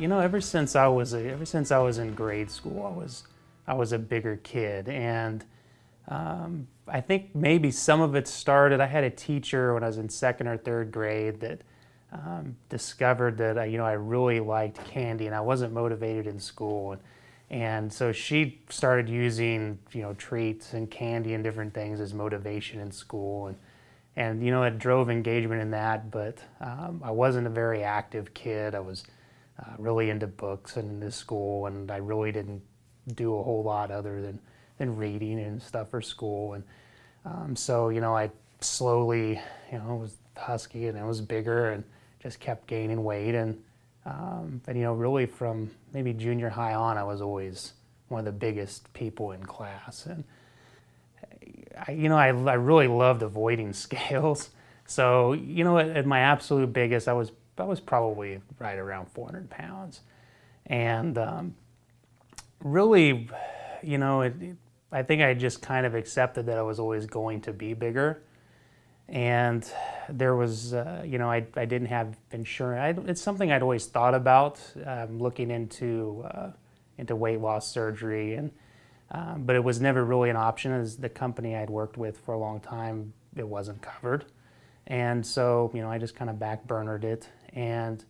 ever since I was in grade school, I was a bigger kid, and I think maybe some of it started. I had a teacher when I was in second or third grade that discovered that I really liked candy, and I wasn't motivated in school, and so she started using treats and candy and different things as motivation in school, and it drove engagement in that. But I wasn't a very active kid. I was really into books and into school, and I really didn't do a whole lot other than reading and stuff for school. And so I slowly was husky, and I was bigger and just kept gaining weight. And really from maybe junior high on, I was always one of the biggest people in class. And I really loved avoiding scales. So at my absolute biggest, I was probably right around 400 pounds. And really, I think I just kind of accepted that I was always going to be bigger. And there was, I didn't have insurance. It's something I'd always thought about, looking into weight loss surgery, but it was never really an option, as the company I'd worked with for a long time, it wasn't covered. And so, I just kind of backburnered it. And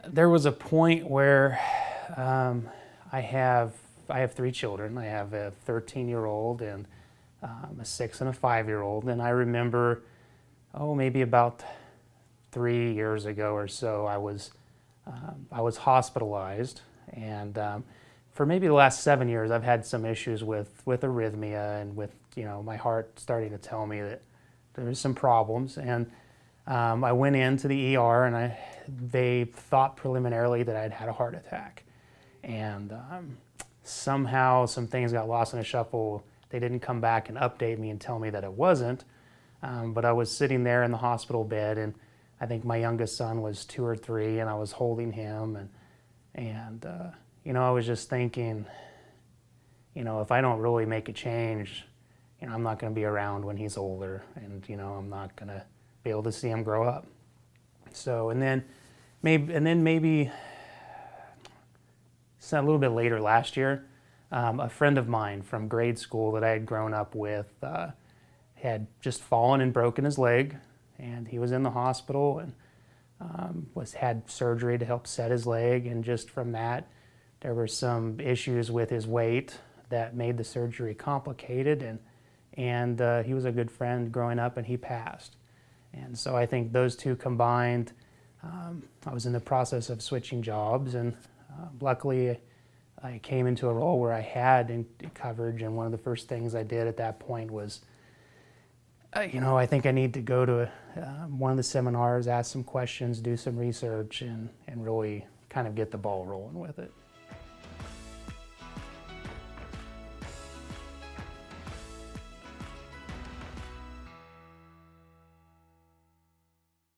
there was a point where I have 3 children. I have a 13-year-old and a 6 and a 5-year-old. And I remember, maybe about 3 years ago or so, I was hospitalized. And for maybe the last 7 years, I've had some issues with arrhythmia and with my heart starting to tell me that there's some problems. And I went into the ER, and they thought preliminarily that I'd had a heart attack. And somehow some things got lost in the shuffle. They didn't come back and update me and tell me that it wasn't. But I was sitting there in the hospital bed, and I think my youngest son was 2 or 3, and I was holding him, and I was just thinking, if I don't really make a change, I'm not going to be around when he's older, and I'm not going to be able to see him grow up. So, and then maybe a little bit later last year, a friend of mine from grade school that I had grown up with had just fallen and broken his leg, and he was in the hospital and had surgery to help set his leg. And just from that, there were some issues with his weight that made the surgery complicated, and he was a good friend growing up, and he passed. And so I think those two combined, I was in the process of switching jobs, and luckily I came into a role where I had coverage, and one of the first things I did at that point was, I think I need to go to one of the seminars, ask some questions, do some research, and really kind of get the ball rolling with it.